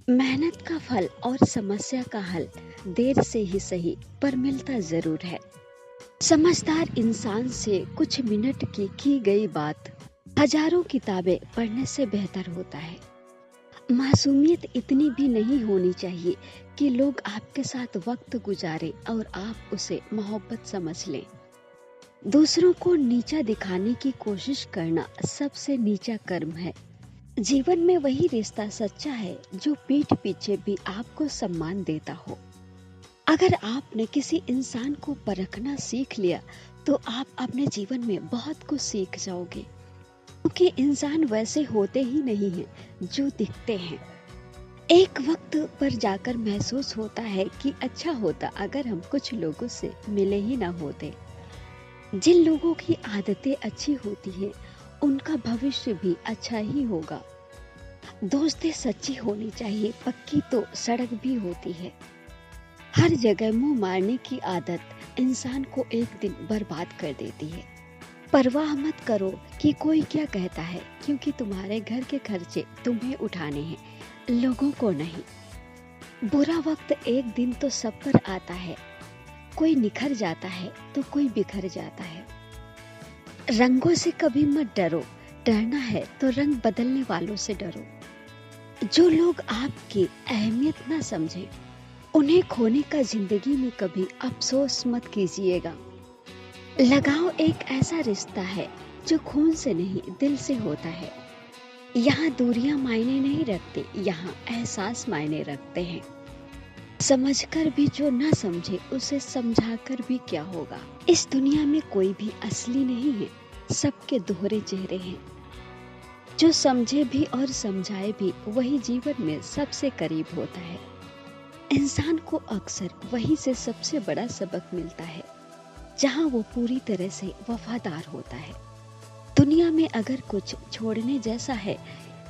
मेहनत का फल और समस्या का हल देर से ही सही पर मिलता जरूर है। समझदार इंसान से कुछ मिनट की गई बात हजारों किताबें पढ़ने से बेहतर होता है। मासूमियत इतनी भी नहीं होनी चाहिए कि लोग आपके साथ वक्त गुजारे और आप उसे मोहब्बत समझ लें। दूसरों को नीचा दिखाने की कोशिश करना सबसे नीचा कर्म है। जीवन में वही रिश्ता सच्चा है जो पीठ पीछे भी आपको सम्मान देता हो। अगर आपने किसी इंसान को परखना सीख लिया तो आप अपने जीवन में बहुत कुछ सीख जाओगे, क्योंकि इंसान वैसे होते ही नहीं हैं जो दिखते हैं। एक वक्त पर जाकर महसूस होता है कि अच्छा होता अगर हम कुछ लोगों से मिले ही ना होते। जिन लोगों की आदतें अच्छी होती हैं उनका भविष्य भी अच्छा ही होगा। दोस्ती सच्ची होनी चाहिए, पक्की तो सड़क भी होती है। हर जगह मुंह मारने की आदत इंसान को एक दिन बर्बाद कर देती है। परवाह मत करो कि कोई क्या कहता है, क्योंकि तुम्हारे घर के खर्चे तुम्हें उठाने हैं, लोगों को नहीं। बुरा वक्त एक दिन तो सब पर आता है। कोई निखर जाता है तो कोई बिखर जाता है। रंगों से कभी मत डरो, डरना है तो रंग बदलने वालों से डरो। जो लोग आपकी अहमियत ना समझे उन्हें खोने का जिंदगी में कभी अफसोस मत कीजिएगा। लगाव एक ऐसा रिश्ता है जो खून से नहीं दिल से होता है। यहाँ दूरियां मायने नहीं रखते, यहाँ एहसास मायने रखते हैं। समझकर भी जो ना समझे उसे समझाकर भी क्या होगा। इस दुनिया में कोई भी असली नहीं है, सबके दोहरे चेहरे हैं। जो समझे भी और समझाए भी वही जीवन में सबसे करीब होता है। इंसान को अक्सर वही से सबसे बड़ा सबक मिलता है जहाँ वो पूरी तरह से वफादार होता है। दुनिया में अगर कुछ छोड़ने जैसा है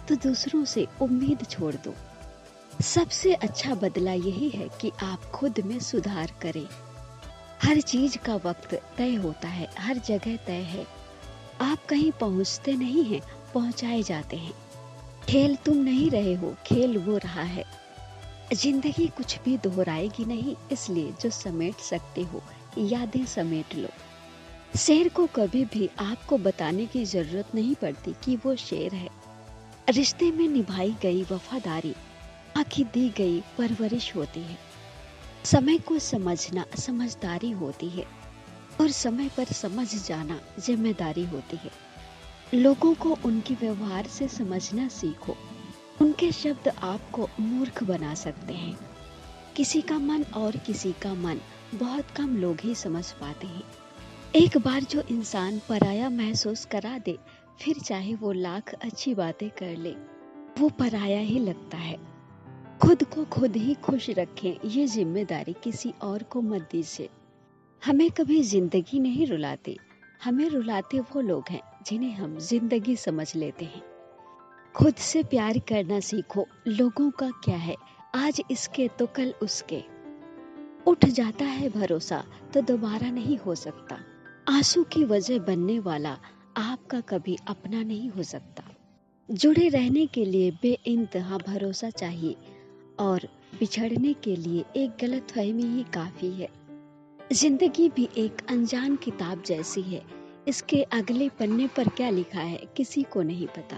तो दूसरों से उम्मीद छोड़ दो। सबसे अच्छा बदला यही है कि आप खुद में सुधार करें। हर चीज का वक्त तय होता है, हर जगह तय है। आप कहीं पहुंचते नहीं हैं, पहुंचाए जाते हैं। खेल तुम नहीं रहे हो, खेल वो रहा है। जिंदगी कुछ भी दोहराएगी नहीं, इसलिए जो समेट सकते हो यादें समेट लो। शेर को कभी भी आपको बताने की जरूरत नहीं पड़ती कि वो शेर है। रिश्ते में निभाई गई वफादारी आखिर दी गई परवरिश होती है। समय को समझना समझदारी होती है और समय पर समझ जाना जिम्मेदारी होती है। लोगों को उनके व्यवहार से समझना सीखो। उनके शब्द आपको मूर्ख बना सकते हैं। किसी का मन और किसी का मन बहुत कम लोग ही समझ पाते हैं। एक बार जो इंसान पराया महसूस करा दे, फिर चाहे वो लाख अच्छी बातें कर ले, वो पराया ही लगता है। खुद को खुद ही खुश रखें, ये जिम्मेदारी किसी और को मत दीजिए। हमें कभी जिंदगी नहीं रुलाती, हमें रुलाते वो लोग हैं जिन्हें हम जिंदगी समझ लेते हैं। खुद से प्यार करना सीखो। लोगों का क्या है, आज इसके तो कल उसके। उठ जाता है भरोसा तो दोबारा नहीं हो सकता। आंसू की वजह बनने वाला आपका कभी अपना नहीं हो सकता। जुड़े रहने के लिए बेइंतहा भरोसा चाहिए और बिछड़ने के लिए एक गलतफहमी ही काफी है। जिंदगी भी एक अनजान किताब जैसी है। इसके अगले पन्ने पर क्या लिखा है किसी को नहीं पता।